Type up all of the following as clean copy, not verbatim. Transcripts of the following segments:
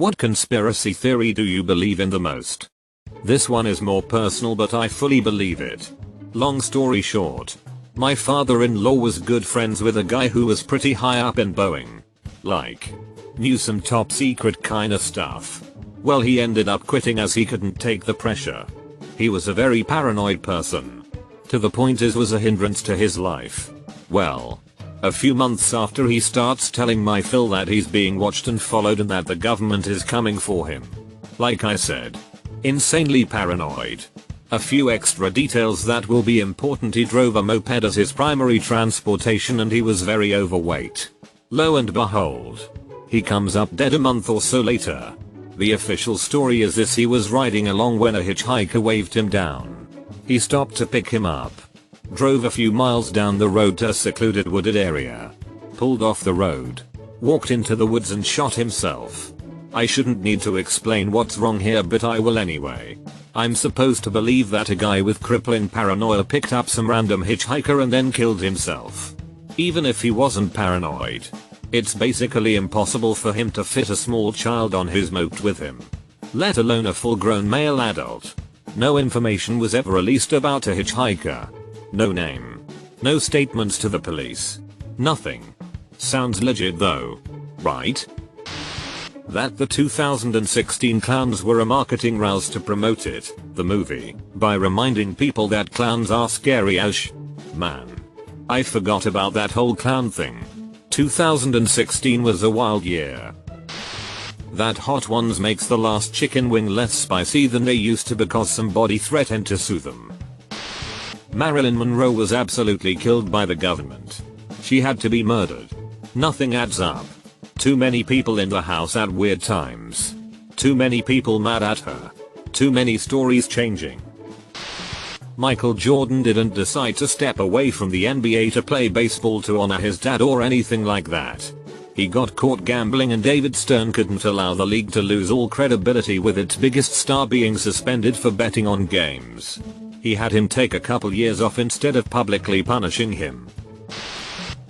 What conspiracy theory do you believe in the most? This one is more personal, but I fully believe it. Long story short, my father-in-law was good friends with a guy who was pretty high up in Boeing. Like, knew some top secret kinda stuff. Well, he ended up quitting as he couldn't take the pressure. He was a very paranoid person. To the point it was a hindrance to his life. Well, a few months after, he starts telling my Phil that he's being watched and followed and that the government is coming for him. Like I said, insanely paranoid. A few extra details that will be important: he drove a moped as his primary transportation and he was very overweight. Lo and behold, he comes up dead a month or so later. The official story is this: he was riding along when a hitchhiker waved him down. He stopped to pick him up, drove a few miles down the road to a secluded wooded area, pulled off the road, walked into the woods and shot himself. I shouldn't need to explain what's wrong here, but I will anyway. I'm supposed to believe that a guy with crippling paranoia picked up some random hitchhiker and then killed himself. Even if he wasn't paranoid, it's basically impossible for him to fit a small child on his moped with him, let alone a full-grown male adult. No information was ever released about a hitchhiker. No name. No statements to the police. Nothing. Sounds legit though, right? That the 2016 clowns were a marketing rouse to promote it, the movie, by reminding people that clowns are scary as sh. Man, I forgot about that whole clown thing. 2016 was a wild year. That Hot Ones makes the last chicken wing less spicy than they used to because somebody threatened to sue them. Marilyn Monroe was absolutely killed by the government. She had to be murdered. Nothing adds up. Too many people in the house at weird times. Too many people mad at her. Too many stories changing. Michael Jordan didn't decide to step away from the NBA to play baseball to honor his dad or anything like that. He got caught gambling and David Stern couldn't allow the league to lose all credibility with its biggest star being suspended for betting on games. He had him take a couple years off instead of publicly punishing him.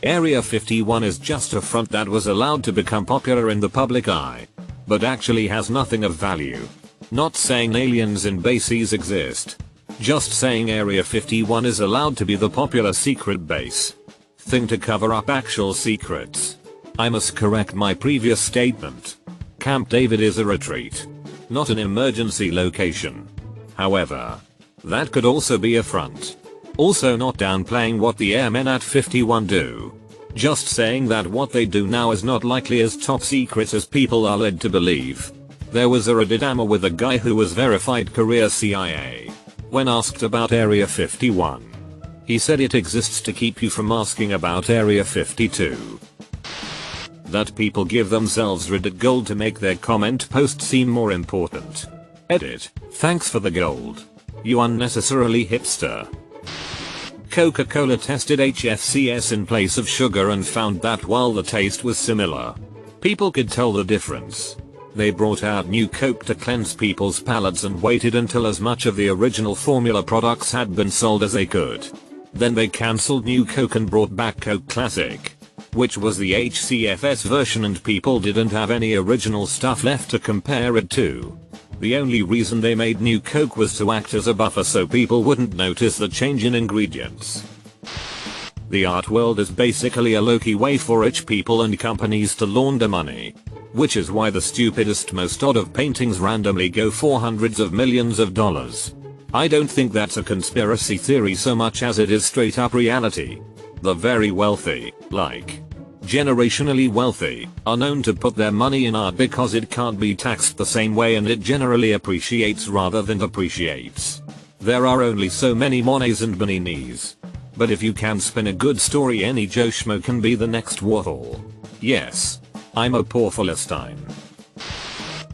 Area 51 is just a front that was allowed to become popular in the public eye, but actually has nothing of value. Not saying aliens in bases exist. Just saying Area 51 is allowed to be the popular secret base thing to cover up actual secrets. I must correct my previous statement. Camp David is a retreat, not an emergency location. However, that could also be a front. Also not downplaying what the airmen at 51 do. Just saying that what they do now is not likely as top secret as people are led to believe. There was a Reddit ammer with a guy who was verified career CIA. When asked about Area 51, he said it exists to keep you from asking about Area 52. That people give themselves Reddit gold to make their comment post seem more important. Edit. Thanks for the gold, you unnecessarily hipster. Coca-Cola tested HFCS in place of sugar and found that while the taste was similar, people could tell the difference. They brought out new Coke to cleanse people's palates and waited until as much of the original formula products had been sold as they could. Then they cancelled new Coke and brought back Coke Classic, which was the HCFS version, and people didn't have any original stuff left to compare it to. The only reason they made new Coke was to act as a buffer so people wouldn't notice the change in ingredients. The art world is basically a low-key way for rich people and companies to launder money, which is why the stupidest, most odd of paintings randomly go for hundreds of millions of dollars. I don't think that's a conspiracy theory so much as it is straight up reality. The very wealthy, like generationally wealthy, are known to put their money in art because it can't be taxed the same way and it generally appreciates rather than depreciates. There are only so many Monets and Beninis. But if you can spin a good story, any Joe Schmo can be the next Warhol. Yes, I'm a poor Philistine.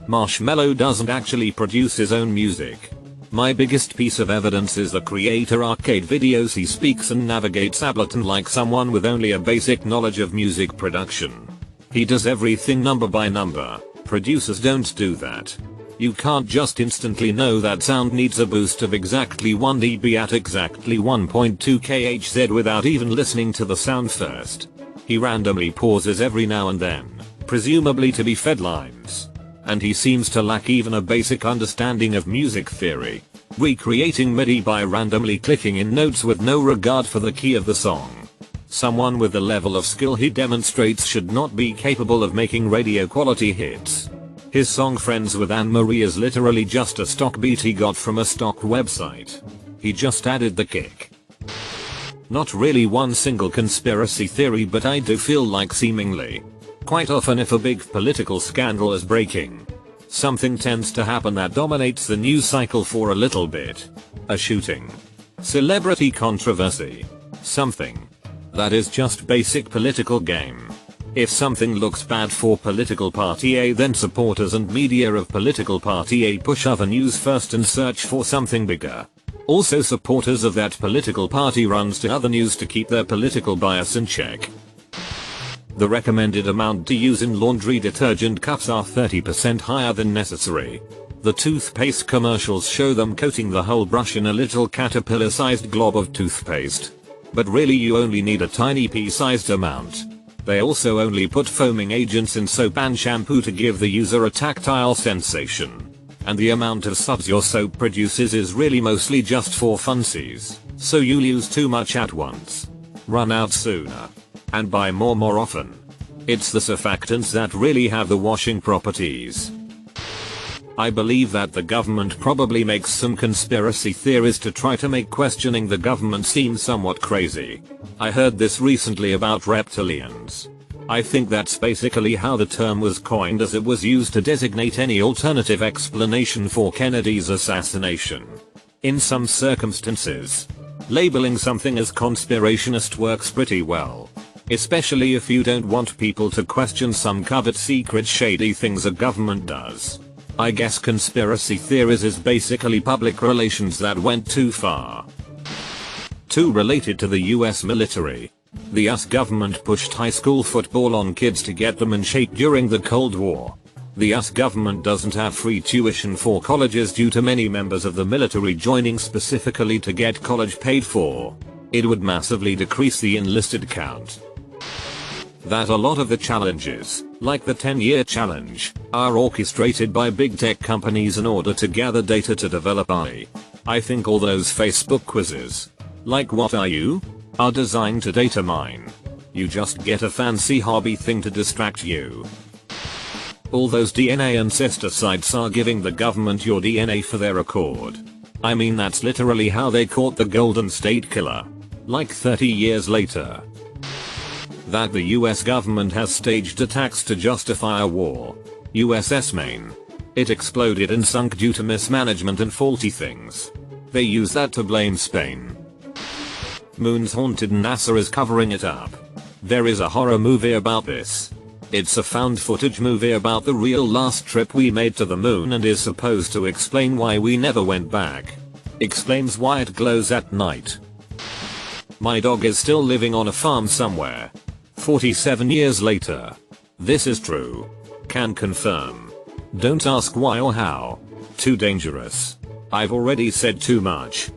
Marshmello doesn't actually produce his own music. My biggest piece of evidence is the creator arcade videos. He speaks and navigates Ableton like someone with only a basic knowledge of music production. He does everything number by number. Producers don't do that. You can't just instantly know that sound needs a boost of exactly 1 dB at exactly 1.2 kHz without even listening to the sound first. He randomly pauses every now and then, presumably to be fed lines. And he seems to lack even a basic understanding of music theory, recreating MIDI by randomly clicking in notes with no regard for the key of the song. Someone with the level of skill he demonstrates should not be capable of making radio quality hits. His song Friends with Anne-Marie is literally just a stock beat he got from a stock website. He just added the kick. Not really one single conspiracy theory, but I do feel like seemingly quite often if a big political scandal is breaking, something tends to happen that dominates the news cycle for a little bit. A shooting, celebrity controversy, something that is just basic political game. If something looks bad for political party A, then supporters and media of political party A push other news first and search for something bigger. Also, supporters of that political party runs to other news to keep their political bias in check. The recommended amount to use in laundry detergent cups are 30% higher than necessary. The toothpaste commercials show them coating the whole brush in a little caterpillar-sized glob of toothpaste. But really you only need a tiny pea-sized amount. They also only put foaming agents in soap and shampoo to give the user a tactile sensation. And the amount of suds your soap produces is really mostly just for funsies, so you'll use too much at once, run out sooner, and buy more often. It's the surfactants that really have the washing properties. I believe that the government probably makes some conspiracy theories to try to make questioning the government seem somewhat crazy. I heard this recently about reptilians. I think that's basically how the term was coined, as it was used to designate any alternative explanation for Kennedy's assassination. In some circumstances, labeling something as conspirationist works pretty well, especially if you don't want people to question some covert secret shady things a government does. I guess conspiracy theories is basically public relations that went too far. 2. Related to the US military. The US government pushed high school football on kids to get them in shape during the Cold War. The US government doesn't have free tuition for colleges due to many members of the military joining specifically to get college paid for. It would massively decrease the enlisted count. That a lot of the challenges, like the 10-year challenge, are orchestrated by big tech companies in order to gather data to develop AI. I think all those Facebook quizzes, like what are you, are designed to data mine. You just get a fancy hobby thing to distract you. All those DNA ancestor sites are giving the government your DNA for their record. I mean, that's literally how they caught the Golden State Killer, like 30 years later. That the US government has staged attacks to justify a war. USS Maine. It exploded and sunk due to mismanagement and faulty things. They use that to blame Spain. Moon's haunted and NASA is covering it up. There is a horror movie about this. It's a found footage movie about the real last trip we made to the moon and is supposed to explain why we never went back. Explains why it glows at night. My dog is still living on a farm somewhere. 47 years later. This is true. Can confirm. Don't ask why or how. Too dangerous. I've already said too much.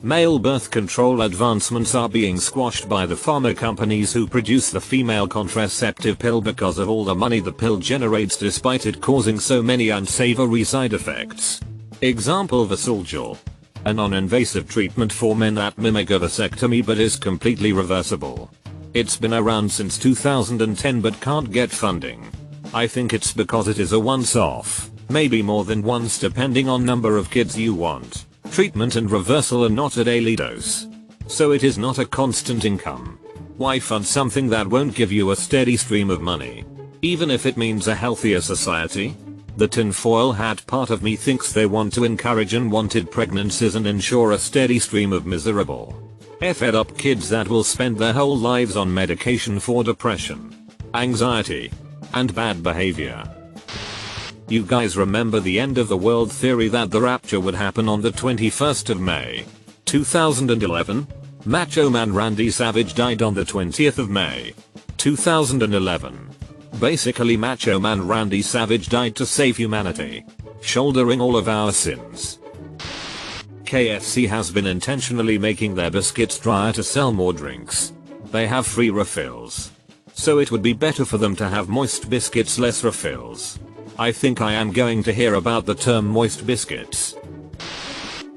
Male birth control advancements are being squashed by the pharma companies who produce the female contraceptive pill because of all the money the pill generates, despite it causing so many unsavory side effects. Example: Vasulgel, a non-invasive treatment for men that mimic a vasectomy but is completely reversible. It's been around since 2010 but can't get funding. I think it's because it is a once-off, maybe more than once depending on number of kids you want. Treatment and reversal are not a daily dose, so it is not a constant income. Why fund something that won't give you a steady stream of money, even if it means a healthier society? The tinfoil hat part of me thinks they want to encourage unwanted pregnancies and ensure a steady stream of miserable, fed up kids that will spend their whole lives on medication for depression, anxiety, and bad behavior. You guys remember the end of the world theory that the rapture would happen on the 21st of May, 2011? Macho Man Randy Savage died on the 20th of May, 2011. Basically, Macho Man Randy Savage died to save humanity, shouldering all of our sins. KFC has been intentionally making their biscuits drier to sell more drinks. They have free refills, so it would be better for them to have moist biscuits, less refills. I think I am going to hear about the term moist biscuits.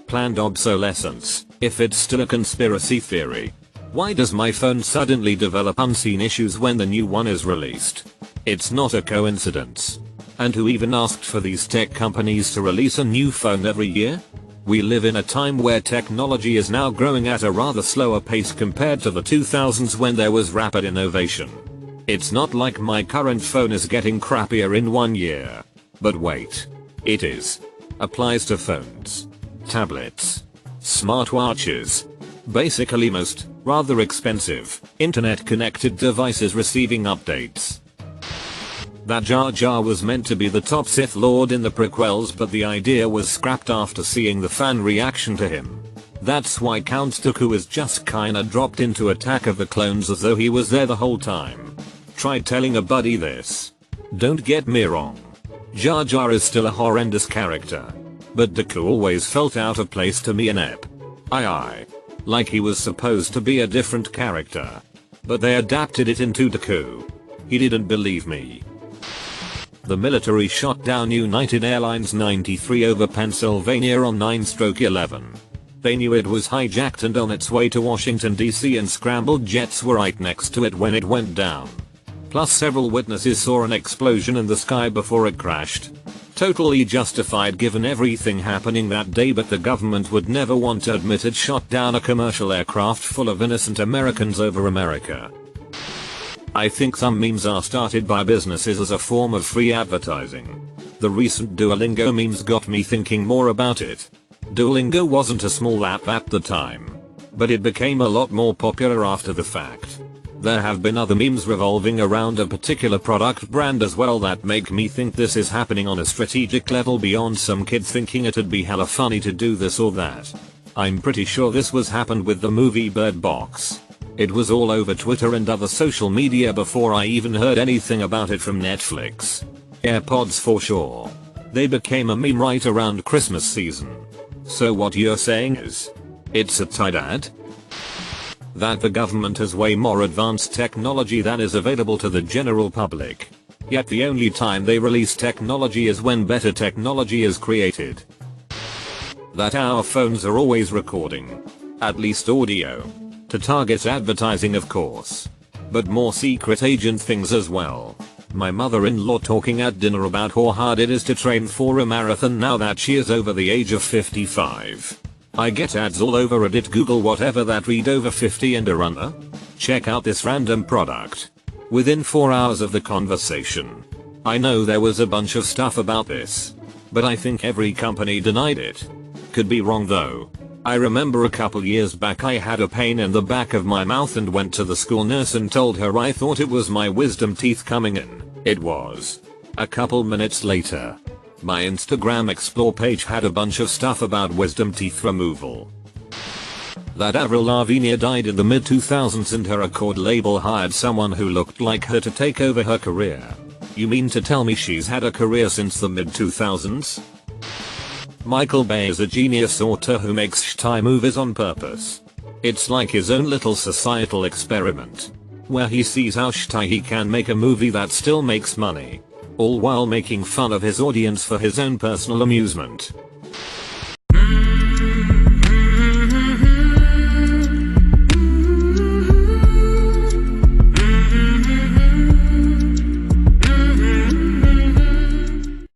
Planned obsolescence, if it's still a conspiracy theory. Why does my phone suddenly develop unseen issues when the new one is released? It's not a coincidence. And who even asked for these tech companies to release a new phone every year? We live in a time where technology is now growing at a rather slower pace compared to the 2000s when there was rapid innovation. It's not like my current phone is getting crappier in 1 year. But wait. It is. Applies to phones, tablets, smartwatches. Basically most, rather expensive, internet-connected devices receiving updates. That Jar Jar was meant to be the top Sith Lord in the prequels, but the idea was scrapped after seeing the fan reaction to him. That's why Count Dooku is just kinda dropped into Attack of the Clones as though he was there the whole time. Try telling a buddy this. Don't get me wrong. Jar Jar is still a horrendous character. But Dooku always felt out of place to me in Ep. Aye. Like he was supposed to be a different character. But they adapted it into Dooku. He didn't believe me. The military shot down United Airlines 93 over Pennsylvania on 9/11. They knew it was hijacked and on its way to Washington DC, and scrambled jets were right next to it when it went down. Plus several witnesses saw an explosion in the sky before it crashed. Totally justified given everything happening that day, but the government would never want to admit it shot down a commercial aircraft full of innocent Americans over America. I think some memes are started by businesses as a form of free advertising. The recent Duolingo memes got me thinking more about it. Duolingo wasn't a small app at the time, but it became a lot more popular after the fact. There have been other memes revolving around a particular product brand as well that make me think this is happening on a strategic level beyond some kid thinking it'd be hella funny to do this or that. I'm pretty sure this was happened with the movie Bird Box. It was all over Twitter and other social media before I even heard anything about it from Netflix. AirPods for sure. They became a meme right around Christmas season. So what you're saying is, it's a tight ad? That the government has way more advanced technology than is available to the general public. Yet the only time they release technology is when better technology is created. That our phones are always recording. At least audio. To target advertising of course. But more secret agent things as well. My mother-in-law talking at dinner about how hard it is to train for a marathon now that she is over the age of 55. I get ads all over Reddit, Google, whatever that read over 50 and a runner. Check out this random product. Within 4 hours of the conversation. I know there was a bunch of stuff about this. But I think every company denied it. Could be wrong though. I remember a couple years back I had a pain in the back of my mouth and went to the school nurse and told her I thought it was my wisdom teeth coming in. It was. A couple minutes later, my Instagram Explore page had a bunch of stuff about wisdom teeth removal. That Avril Lavigne died in the mid 2000s and her record label hired someone who looked like her to take over her career. You mean to tell me she's had a career since the mid 2000s? Michael Bay is a genius author who makes shitty movies on purpose. It's like his own little societal experiment, where he sees how shitty he can make a movie that still makes money, all while making fun of his audience for his own personal amusement.